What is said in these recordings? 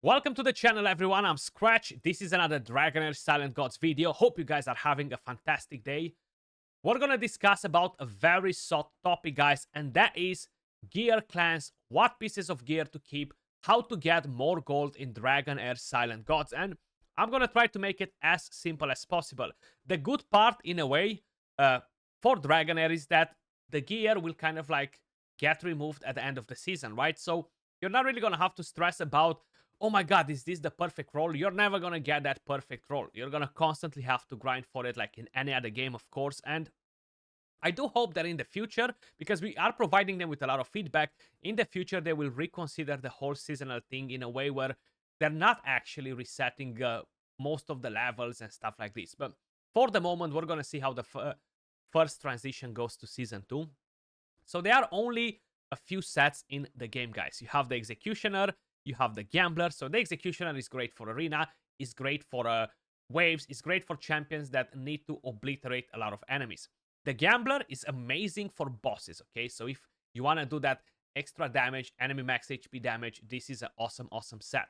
Welcome to the channel, everyone. I'm Skratch. This is another Dragonheir Silent Gods video. Hope you guys are having a fantastic day. We're gonna discuss about a very soft topic, guys, and that is gear clans, what pieces of gear to keep, how to get more gold in Dragonheir Silent Gods, and I'm gonna try to make it as simple as possible. The good part, in a way, for Dragonheir is that the gear will kind of like get removed at the end of the season, right? So you're not really gonna have to stress about, oh my god, is this the perfect role? You're never gonna get that perfect role. You're gonna constantly have to grind for it like in any other game, of course. And I do hope that in the future, because we are providing them with a lot of feedback, in the future they will reconsider the whole seasonal thing in a way where they're not actually resetting most of the levels and stuff like this. But for the moment, we're gonna see how the first transition goes to Season 2. So there are only a few sets in the game, guys. You have the Executioner, you have the Gambler. So the Executioner is great for Arena, is great for waves, is great for champions that need to obliterate a lot of enemies. The Gambler is amazing for bosses, okay? So if you want to do that extra damage, enemy max HP damage, this is an awesome, awesome set.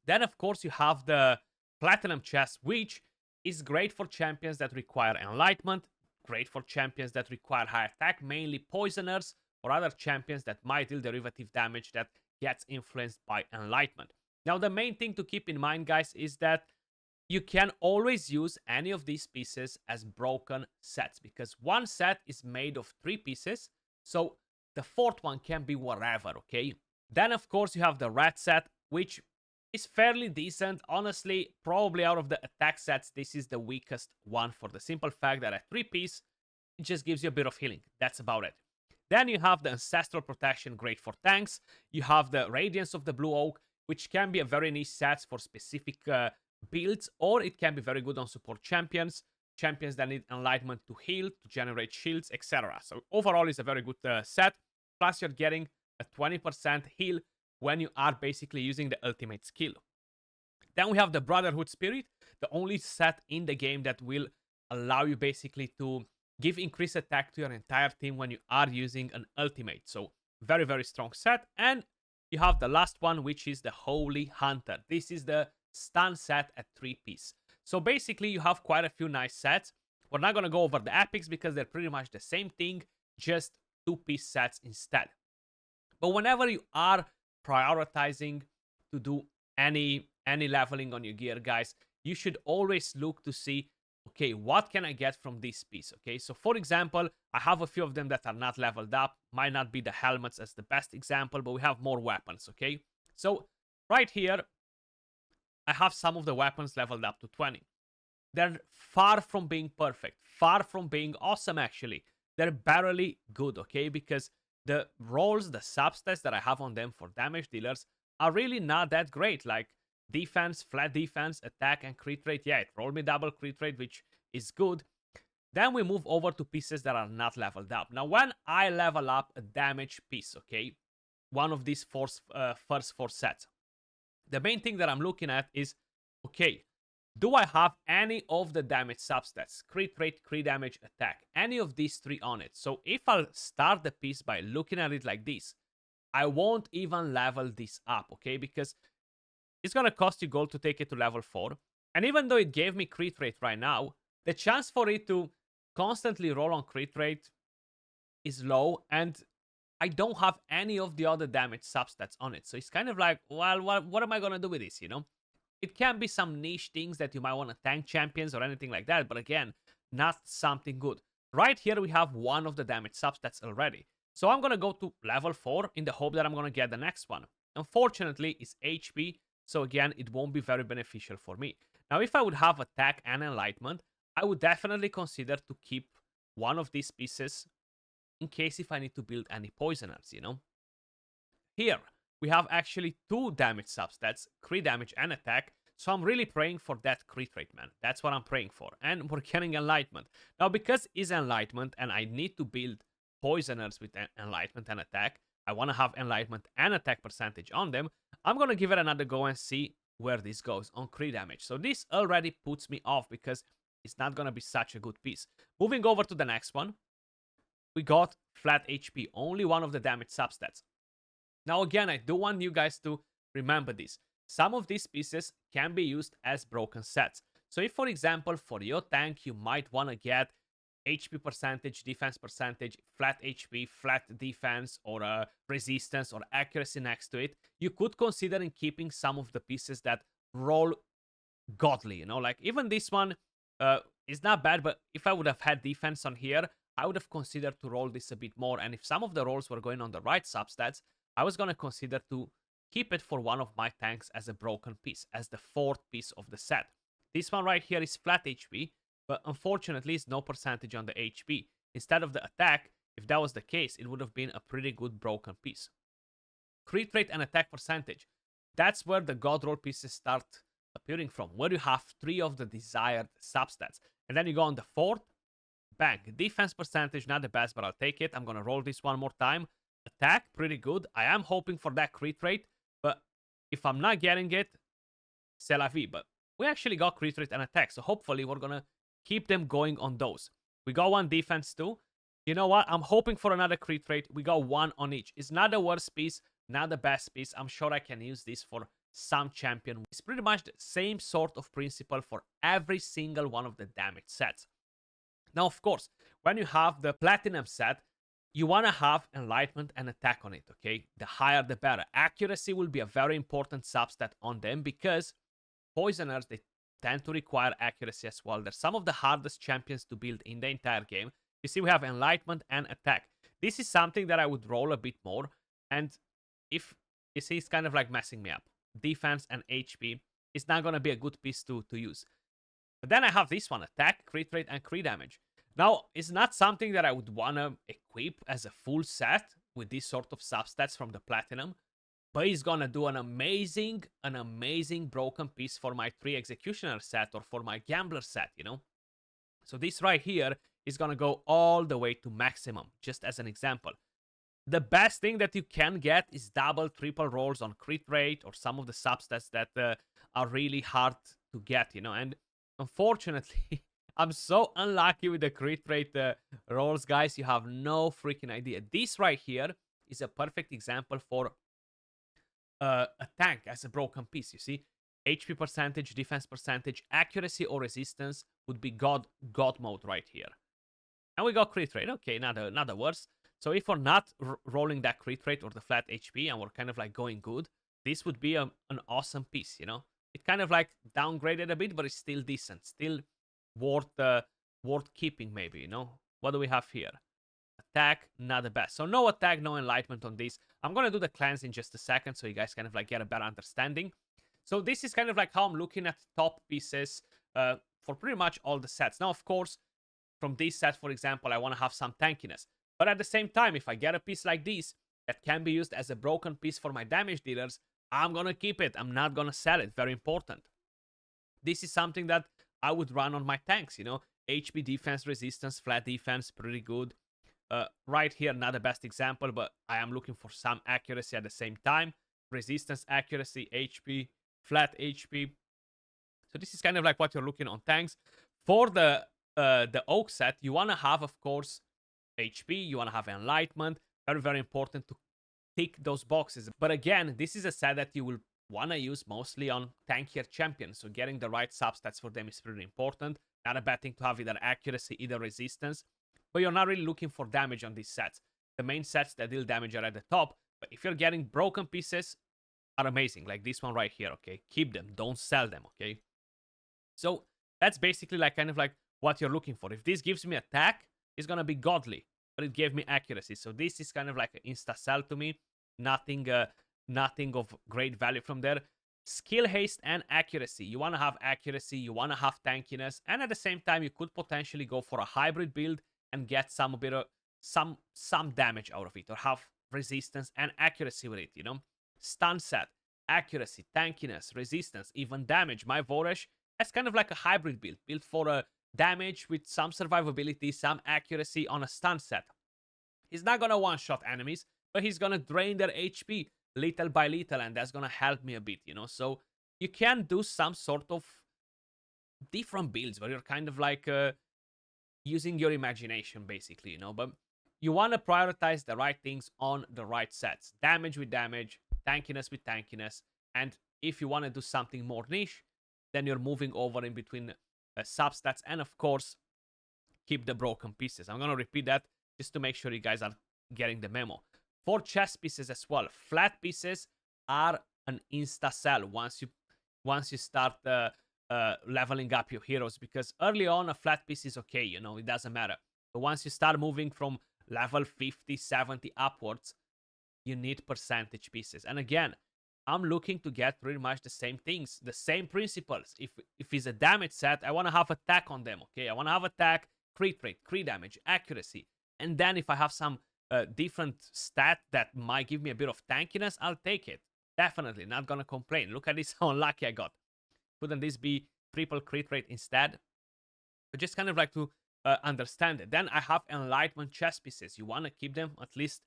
Then, of course, you have the Platinum Chest, which is great for champions that require Enlightenment, great for champions that require high attack, mainly Poisoners, or other champions that might deal derivative damage that gets influenced by Enlightenment. Now, the main thing to keep in mind, guys, is that you can always use any of these pieces as broken sets, because one set is made of 3 pieces, so the fourth one can be whatever, okay? Then, of course, you have the red set, which is fairly decent. Honestly, probably out of the attack sets, this is the weakest one for the simple fact that at 3-piece, it just gives you a bit of healing. That's about it. Then you have the Ancestral Protection, great for tanks. You have the Radiance of the Blue Oak, which can be a very niche set for specific builds, or it can be very good on support champions, champions that need Enlightenment to heal, to generate shields, etc. So overall, it's a very good set. Plus, you're getting a 20% heal when you are basically using the ultimate skill. Then we have the Brotherhood Spirit, the only set in the game that will allow you basically to give increased attack to your entire team when you are using an ultimate. So very, very strong set. And you have the last one, which is the Holy Hunter. This is the stun set at 3-piece. So basically, you have quite a few nice sets. We're not going to go over the epics because they're pretty much the same thing, just 2-piece sets instead. But whenever you are prioritizing to do any leveling on your gear, guys, you should always look to see, okay, what can I get from this piece? Okay, so for example, I have a few of them that are not leveled up. Might not be the helmets as the best example, but we have more weapons. Okay, so right here I have some of the weapons leveled up to 20. They're far from being perfect, far from being awesome. Actually, they're barely good. Okay, because the rolls, the substats that I have on them for damage dealers are really not that great. Like defense, flat defense, attack, and crit rate. Yeah, it rolled me double crit rate, which is good. Then we move over to pieces that are not leveled up. Now, when I level up a damage piece, okay, one of these first 4 sets, the main thing that I'm looking at is, okay, do I have any of the damage substats? Crit rate, crit damage, attack. Any of these 3 on it. So if I'll start the piece by looking at it like this, I won't even level this up, okay? Because it's going to cost you gold to take it to level 4. And even though it gave me crit rate right now, the chance for it to constantly roll on crit rate is low. And I don't have any of the other damage substats on it. So it's kind of like, well, what am I going to do with this, you know? It can be some niche things that you might want to tank champions or anything like that. But again, not something good. Right here, we have one of the damage substats already. So I'm going to go to level 4 in the hope that I'm going to get the next one. Unfortunately, it's HP. So again, it won't be very beneficial for me. Now, if I would have attack and enlightenment, I would definitely consider to keep one of these pieces in case if I need to build any poisoners, you know. Here, we have actually 2 damage substats, crit damage and attack. So I'm really praying for that crit rate, man. That's what I'm praying for. And we're getting enlightenment. Now, because it's enlightenment and I need to build poisoners with enlightenment and attack, I want to have enlightenment and attack percentage on them. I'm going to give it another go and see where this goes on crit damage. So this already puts me off because it's not going to be such a good piece. Moving over to the next one, we got flat HP, only one of the damage substats. Now again, I do want you guys to remember this. some of these pieces can be used as broken sets. So if, for example, for your tank, you might want to get HP percentage, defense percentage, flat HP, flat defense, or resistance or accuracy next to it, you could consider in keeping some of the pieces that roll godly, you know, like even this one is not bad, but if I would have had defense on here, I would have considered to roll this a bit more. And if some of the rolls were going on the right substats, I was going to consider to keep it for one of my tanks as a broken piece, as the fourth piece of the set. This one right here is flat HP, but unfortunately it's no percentage on the HP. Instead of the attack, if that was the case, it would have been a pretty good broken piece. Crit rate and attack percentage. That's where the god roll pieces start appearing from, where you have 3 of the desired substats. And then you go on the fourth, bang. Defense percentage, not the best, but I'll take it. I'm going to roll this one more time. Attack, pretty good. I am hoping for that crit rate, but if I'm not getting it, c'est la vie. But we actually got crit rate and attack, so hopefully we're going to keep them going on those. We got 1 defense too. You know what? I'm hoping for another crit rate. We got 1 on each. It's not the worst piece, not the best piece. I'm sure I can use this for some champion. It's pretty much the same sort of principle for every single one of the damage sets. Now, of course, when you have the platinum set, you want to have enlightenment and attack on it, okay? The higher the better. Accuracy will be a very important substat on them because poisoners, they tend to require accuracy as well. They're some of the hardest champions to build in the entire game. You see, we have enlightenment and attack. This is something that I would roll a bit more. And if you see, it's kind of like messing me up. Defense and HP is not going to be a good piece to use. But then I have this one, attack, crit rate, and crit damage. Now, it's not something that I would want to equip as a full set with this sort of substats from the platinum. But it's going to do an amazing broken piece for my 3 executioner set or for my gambler set, you know? So this right here is going to go all the way to maximum, just as an example. The best thing that you can get is double, triple rolls on crit rate or some of the substats that are really hard to get, you know? And unfortunately, I'm so unlucky with the crit rate rolls, guys. You have no freaking idea. This right here is a perfect example for a tank as a broken piece, you see? HP percentage, defense percentage, accuracy or resistance would be god mode right here. And we got crit rate. Okay, not the worst. So if we're not rolling that crit rate or the flat HP and we're kind of like going good, this would be an awesome piece, you know? It kind of like downgraded a bit, but it's still decent. Still worth keeping maybe, you know? What do we have here? Attack, not the best. So no attack, no enlightenment on this. I'm going to do the cleanse in just a second so you guys kind of like get a better understanding. So this is kind of like how I'm looking at top pieces for pretty much all the sets. Now, of course, from this set, for example, I want to have some tankiness. But at the same time, if I get a piece like this that can be used as a broken piece for my damage dealers, I'm going to keep it. I'm not going to sell it. Very important. This is something that I would run on my tanks, you know. HP defense, resistance, flat defense, pretty good. Right here, not the best example, but I am looking for some accuracy at the same time. Resistance, accuracy, HP, flat HP. So this is kind of like what you're looking on tanks. For the Oak set, you want to have, of course, HP. You want to have enlightenment. Very, very important to tick those boxes. But again, this is a set that you will want to use mostly on tankier champions. So getting the right substats for them is pretty important. Not a bad thing to have either accuracy, either resistance. But you're not really looking for damage on these sets. The main sets that deal damage are at the top. But if you're getting broken pieces, are amazing. Like this one right here, okay? Keep them. Don't sell them, okay? So that's basically like kind of like what you're looking for. If this gives me attack, it's going to be godly. But it gave me accuracy. So this is kind of like an insta-sell to me. Nothing of great value from there. Skill haste and accuracy. You want to have accuracy. You want to have tankiness. And at the same time, you could potentially go for a hybrid build and get some damage out of it. Or have resistance and accuracy with it, you know? Stun set, accuracy, tankiness, resistance, even damage. My Voresh, that's kind of like a hybrid build. Built for a damage with some survivability, some accuracy on a stun set. He's not going to one-shot enemies, but he's going to drain their HP little by little, and that's going to help me a bit, you know? So you can do some sort of different builds where you're kind of like using your imagination, basically, you know? But you want to prioritize the right things on the right sets. Damage with damage, tankiness with tankiness, and If you want to do something more niche, then you're moving over in between substats, and of course, keep the broken pieces. I'm going to repeat that just to make sure you guys are getting the memo. For chess pieces as well, flat pieces are an insta sell once you start leveling up your heroes, because early on a flat piece is okay, you know, it doesn't matter. But once you start moving from level 50, 70 upwards, you need percentage pieces. And again, I'm looking to get pretty much the same things, the same principles. If it's a damage set, I want to have attack on them, okay? I want to have attack, crit rate, crit damage, accuracy. And then if I have some different stat that might give me a bit of tankiness, I'll take it. Definitely, not gonna complain. Look at this, how unlucky I got. Couldn't this be triple crit rate instead? But just kind of like to understand it. Then I have enlightenment chess pieces. You want to keep them at least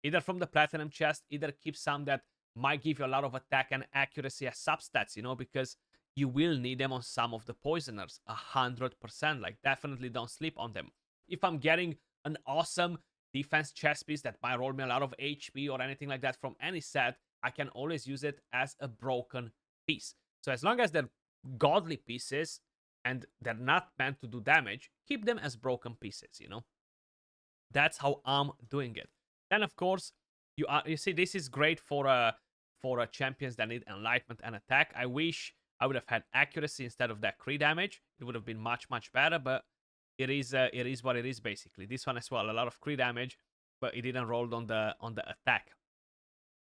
either from the platinum chest, either keep some that might give you a lot of attack and accuracy as substats, you know, because you will need them on some of the poisoners 100%. Like, definitely don't sleep on them. If I'm getting an awesome defense chess piece that might roll me a lot of HP or anything like that from any set, I can always use it as a broken piece. So as long as they're godly pieces and they're not meant to do damage, keep them as broken pieces, you know. That's how I'm doing it. Then of course, you see, this is great for champions that need enlightenment and attack. I wish I would have had accuracy instead of that crit damage. It would have been much better, but it is what it is basically. This one as well, a lot of crit damage, but it didn't roll on the attack.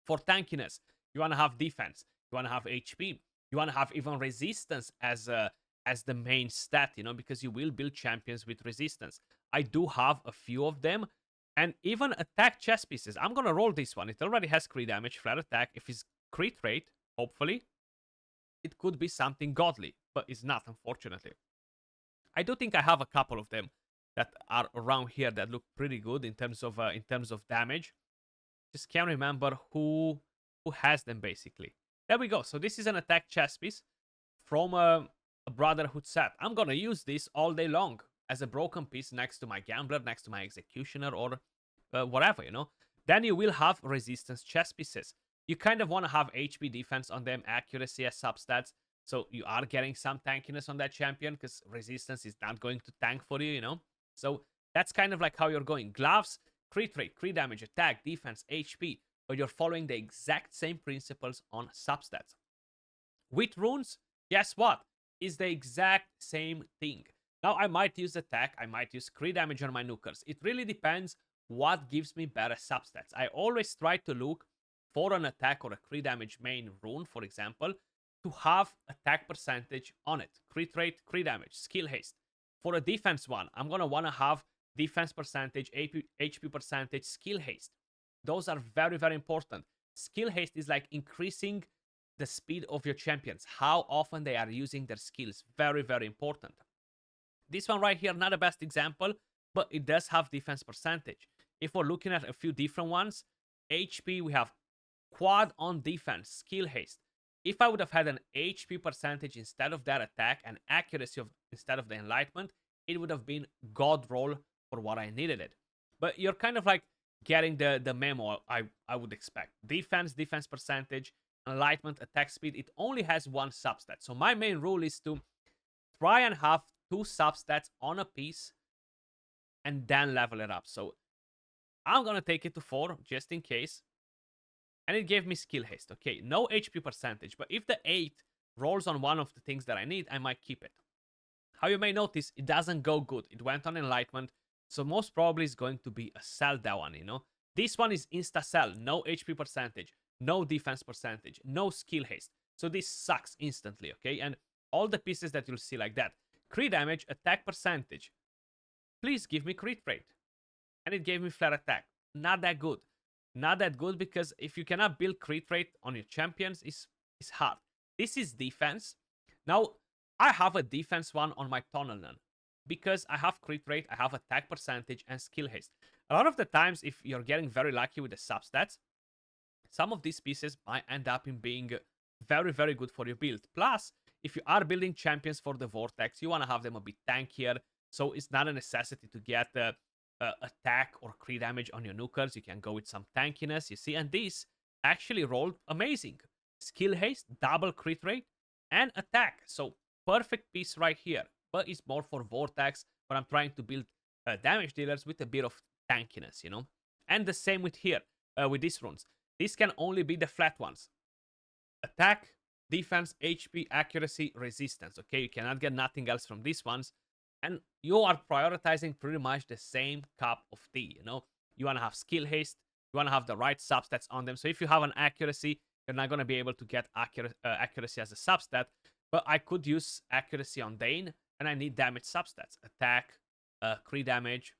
For tankiness, you want to have defense, you want to have HP, you want to have even resistance as the main stat, you know, because you will build champions with resistance. I do have a few of them, and even attack chess pieces. I'm gonna roll this one. It already has crit damage, flat attack. If it's crit rate, hopefully, it could be something godly, but it's not, unfortunately. I do think I have a couple of them that are around here that look pretty good in terms of damage. Just can't remember who has them basically. There we go. So this is an attack chess piece from a Brotherhood set. I'm gonna use this all day long as a broken piece next to my Gambler, next to my Executioner, or whatever, you know. Then you will have resistance chess pieces. You kind of want to have HP defense on them, accuracy as substats, so you are getting some tankiness on that champion, because resistance is not going to tank for you, you know. So that's kind of like how you're going. Gloves, crit rate, crit damage, attack, defense, HP, but you're following the exact same principles on substats. With runes, guess what? Is the exact same thing. Now, I might use attack, I might use crit damage on my nukers. It really depends what gives me better substats. I always try to look for an attack or a crit damage main rune, for example, to have attack percentage on it. Crit rate, crit damage, skill haste. For a defense one, I'm going to want to have defense percentage, HP percentage, skill haste. Those are very, very important. Skill haste is like increasing the speed of your champions, how often they are using their skills. Very, very important. This one right here, not the best example, but it does have defense percentage. If we're looking at a few different ones, HP, we have quad on defense, skill haste. If I would have had an HP percentage instead of that attack and accuracy instead of the enlightenment, it would have been god roll for what I needed it. But you're kind of like getting the memo I would expect. Defense percentage, enlightenment, attack speed. It only has one substat. So my main rule is to try and have 2 substats on a piece and then level it up. So I'm gonna take it to 4 just in case. And it gave me skill haste. Okay, no HP percentage, but if the 8 rolls on one of the things that I need, I might keep it. How you may notice, it doesn't go good. It went on enlightenment, so most probably it's going to be a sell, that one, you know. This one is insta sell, no HP percentage, no defense percentage, no skill haste. So this sucks instantly, okay? And all the pieces that you'll see like that. Crit damage, attack percentage. Please give me crit rate. And it gave me flat attack. Not that good. Not that good, because if you cannot build crit rate on your champions, it's hard. This is defense. Now, I have a defense one on my Tunnel Nun, because I have crit rate, I have attack percentage, and skill haste. A lot of the times, if you're getting very lucky with the substats, some of these pieces might end up in being very, very good for your build. Plus, if you are building champions for the Vortex, you want to have them a bit tankier, so it's not a necessity to get the attack or crit damage on your nukers. You can go with some tankiness, you see, and this actually rolled amazing. skill haste, double crit rate, and attack. So perfect piece right here. But it's more for Vortex, but I'm trying to build damage dealers with a bit of tankiness, you know? And the same with here, with these runes. These can only be the flat ones. Attack, defense, HP, accuracy, resistance. Okay, you cannot get nothing else from these ones. And you are prioritizing pretty much the same cup of tea, you know? You want to have skill haste, you want to have the right substats on them. So if you have an accuracy, you're not going to be able to get accuracy as a substat. But I could use accuracy on Dane, and I need damage substats. Attack, crit damage.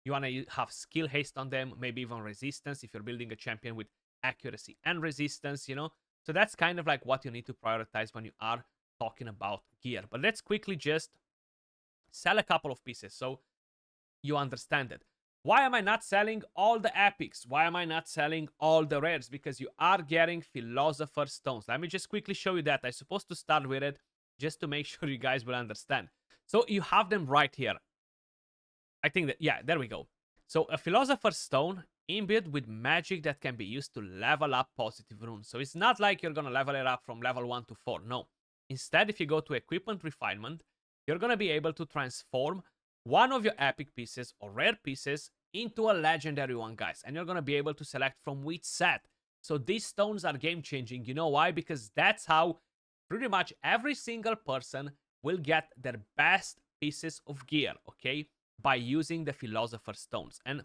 You want to have skill haste on them, maybe even resistance if you're building a champion with accuracy and resistance, you know? So that's kind of like what you need to prioritize when you are talking about gear. But let's quickly just sell a couple of pieces so you understand it. Why am I not selling all the epics? Why am I not selling all the rares? Because you are getting Philosopher stones. Let me just quickly show you that. I'm supposed to start with it just to make sure you guys will understand. So you have them right here. I think that, yeah, there we go. So a Philosopher stone imbued with magic that can be used to level up positive runes. So it's not like you're going to level it up from level 1 to 4. No. Instead, if you go to equipment refinement, you're going to be able to transform one of your epic pieces or rare pieces into a legendary one, guys. And you're going to be able to select from which set. So these stones are game changing. You know why? Because that's how pretty much every single person will get their best pieces of gear, okay? By using the Philosopher stones. And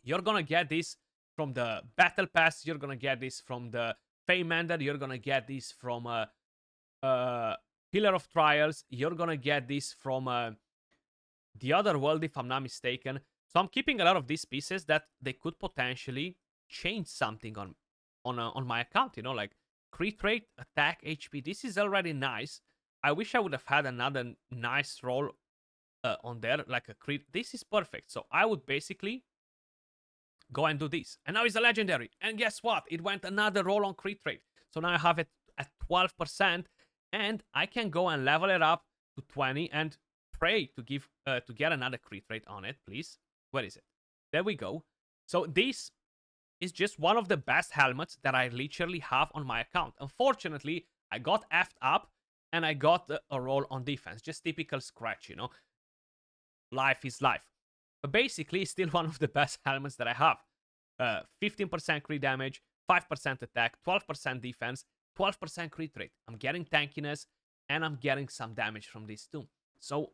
you're going to get this from the Battle Pass. You're going to get this from the Feymender. You're going to get this from Pillar of Trials. You're going to get this from the other world, if I'm not mistaken. So I'm keeping a lot of these pieces that they could potentially change something on my account, you know, like crit rate, attack, HP. This is already nice. I wish I would have had another nice roll on there, like a crit. This is perfect. So I would basically go and do this. And now it's a legendary. And guess what? It went another roll on crit rate. So now I have it at 12%, and I can go and level it up to 20 and pray to get another crit rate on it, please. Where is it? There we go. So this is just one of the best helmets that I literally have on my account. Unfortunately, I got effed up and I got a roll on defense. Just typical Skratch, you know. Life is life. But basically, it's still one of the best helmets that I have. 15% crit damage, 5% attack, 12% defense, 12% crit rate. I'm getting tankiness, and I'm getting some damage from this too. So,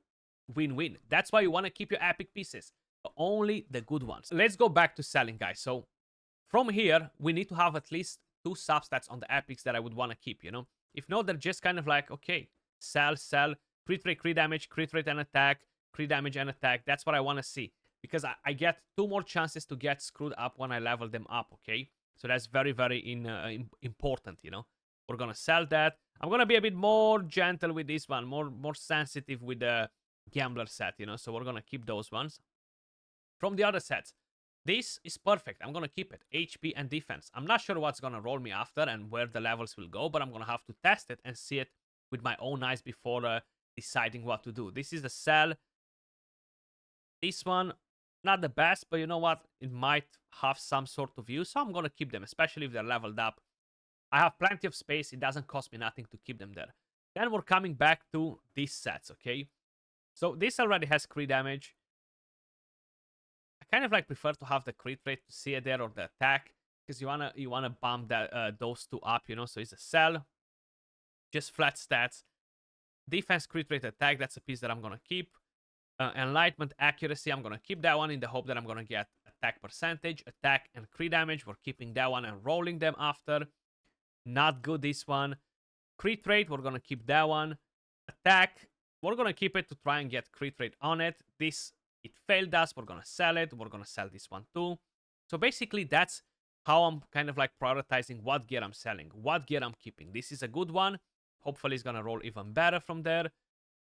win-win. That's why you want to keep your epic pieces. But only the good ones. Let's go back to selling, guys. So, from here, we need to have at least 2 substats on the epics that I would want to keep, you know? If not, they're just kind of like, okay, sell, crit rate, crit damage, crit rate and attack, crit damage and attack. That's what I want to see. Because I get 2 more chances to get screwed up when I level them up, okay? So that's very, very important, you know? We're going to sell that. I'm going to be a bit more gentle with this one, more sensitive with the Gambler set, you know? So we're going to keep those ones. From the other sets, this is perfect. I'm going to keep it. HP and defense. I'm not sure what's going to roll me after and where the levels will go, but I'm going to have to test it and see it with my own eyes before deciding what to do. This is the sell. This one, not the best, but you know what? It might have some sort of use, so I'm going to keep them, especially if they're leveled up. I have plenty of space. It doesn't cost me nothing to keep them there. Then we're coming back to these sets, okay? So this already has crit damage. I kind of like prefer to have the crit rate to see it there, or the attack, because you wanna bump that those 2 up, you know. So it's a sell, just flat stats, defense, crit rate, attack. That's a piece that I'm gonna keep. Enlightenment, accuracy. I'm gonna keep that one in the hope that I'm gonna get attack percentage, attack and crit damage. We're keeping that one and rolling them after. Not good, this one. Crit rate, we're gonna keep that one. Attack, we're gonna keep it to try and get crit rate on it. This, it failed us. We're gonna sell it. We're gonna sell this one too. So basically, that's how I'm kind of like prioritizing what gear I'm selling, what gear I'm keeping. This is a good one. Hopefully, it's gonna roll even better from there.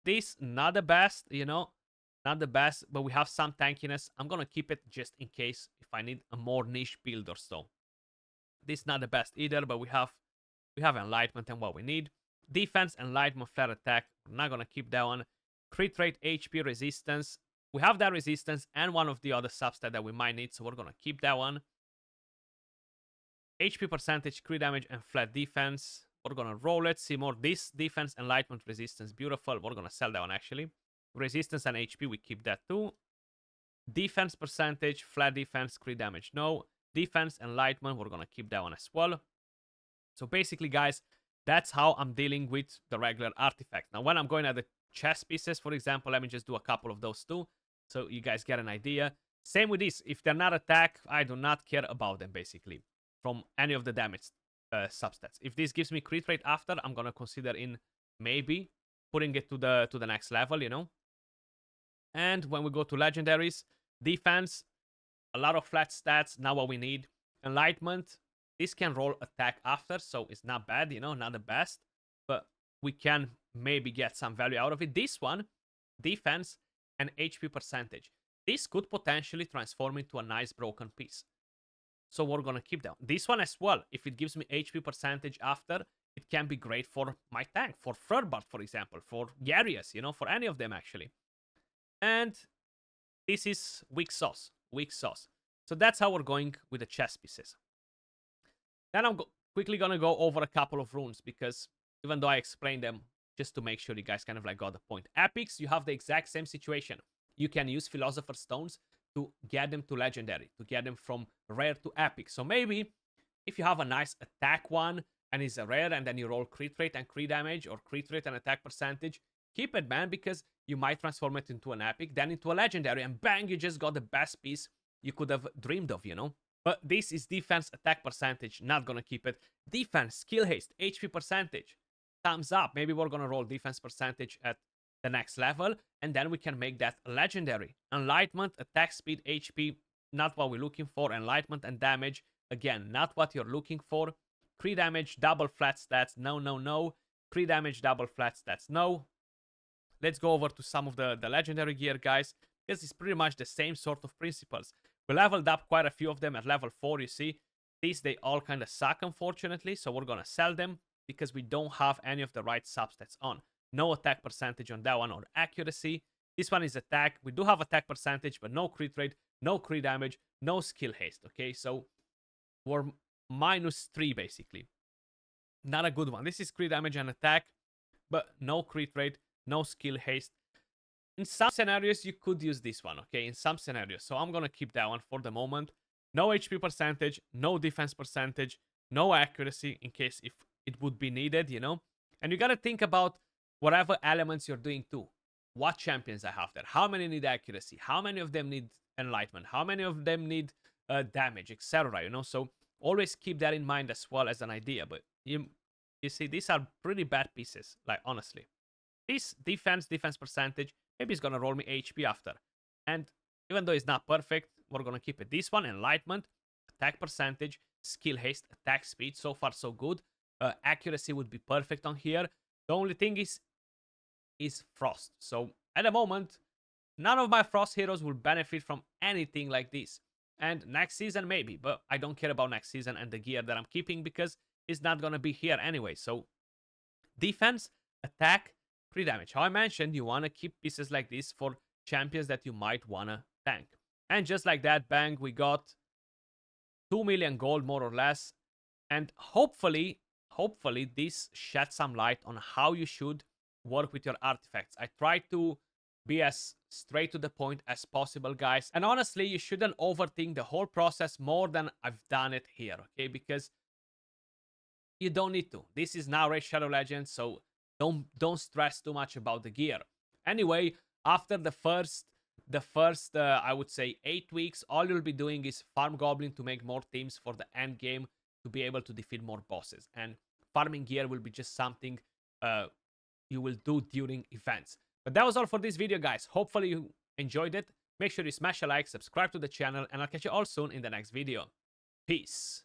This, not the best, you know, not the best, but we have some tankiness. I'm gonna keep it just in case if I need a more niche build or so. This not the best either, but we have enlightenment and what we need. Defense, enlightenment, flat attack. We're not gonna keep that one. Crit rate, HP, resistance. We have that resistance and one of the other substats that we might need, so we're gonna keep that one. HP percentage, crit damage, and flat defense. We're gonna roll it. See more this defense, enlightenment, resistance. Beautiful. We're gonna sell that one actually. Resistance and HP, we keep that too. Defense percentage, flat defense, crit damage. No. Defense, enlightenment, we're gonna keep that one as well. So basically, guys, that's how I'm dealing with the regular artifacts. Now, when I'm going at the chess pieces, for example, let me just do a couple of those too, so you guys get an idea. Same with this. If they're not attack, I do not care about them, basically, from any of the damage substats. If this gives me crit rate after, I'm gonna consider in maybe putting it to the next level, you know. And when we go to legendaries, defense, a lot of flat stats, not what we need. Enlightenment, this can roll attack after, so it's not bad, you know, not the best, but we can maybe get some value out of it. This one, defense and HP percentage. This could potentially transform into a nice broken piece. So we're gonna keep that. This one as well, if it gives me HP percentage after, it can be great for my tank, for Furbart, for example, for Gyarius, you know, for any of them actually. And this is weak sauce, weak sauce. So that's how we're going with the chess pieces. Then I'm quickly gonna go over a couple of runes, because even though I explained them, just to make sure you guys kind of like got the point. Epics, you have the exact same situation. You can use Philosopher Stones to get them to Legendary, to get them from Rare to Epic. So maybe if you have a nice attack one, and it's a Rare, and then you roll crit rate and crit damage, or crit rate and attack percentage, keep it, man, because you might transform it into an Epic, then into a Legendary, and bang, you just got the best piece you could have dreamed of, you know? But this is defense, attack percentage, not gonna keep it. Defense, skill haste, HP percentage, thumbs up. Maybe we're gonna roll defense percentage at the next level, and then we can make that legendary. Enlightenment, attack speed, HP, not what we're looking for. Enlightenment and damage, again, not what you're looking for. Crit damage, double flat stats, no, no, no. Crit damage, double flat stats, no. Let's go over to some of the legendary gear, guys, because it's pretty much the same sort of principles. We leveled up quite a few of them at level 4, you see. These, they all kind of suck, unfortunately, so we're gonna sell them because we don't have any of the right substats on. No attack percentage on that one, or accuracy. This one is attack. We do have attack percentage, but no crit rate, no crit damage, no skill haste, okay? So we're -3, basically. Not a good one. This is crit damage and attack, but no crit rate, no skill haste. In some scenarios, you could use this one, okay? In some scenarios. So I'm gonna keep that one for the moment. No HP percentage, no defense percentage, no accuracy in case if it would be needed, you know? And you gotta think about whatever elements you're doing too. What champions I have there? How many need accuracy? How many of them need enlightenment? How many of them need damage, etc., you know? So always keep that in mind as well as an idea. But you see, these are pretty bad pieces, like, honestly. This defense percentage, maybe it's gonna roll me HP after. And even though it's not perfect, we're gonna keep it. This one, enlightenment, attack percentage, skill haste, attack speed. So far, so good. Accuracy would be perfect on here. The only thing is frost. So at the moment, none of my frost heroes will benefit from anything like this. And next season, maybe. But I don't care about next season and the gear that I'm keeping, because it's not gonna be here anyway. So defense, attack, crit damage. How I mentioned, you want to keep pieces like this for champions that you might want to tank. And just like that, bang, we got 2 million gold, more or less. And hopefully this sheds some light on how you should work with your artifacts. I try to be as straight to the point as possible, guys. And honestly, you shouldn't overthink the whole process more than I've done it here, okay? Because you don't need to. This is now Raid Shadow Legends, so don't stress too much about the gear. Anyway, after the first I would say 8 weeks, all you'll be doing is farm goblin to make more teams for the end game to be able to defeat more bosses. And farming gear will be just something you will do during events. But that was all for this video, guys. Hopefully you enjoyed it. Make sure you smash a like, subscribe to the channel, and I'll catch you all soon in the next video. Peace.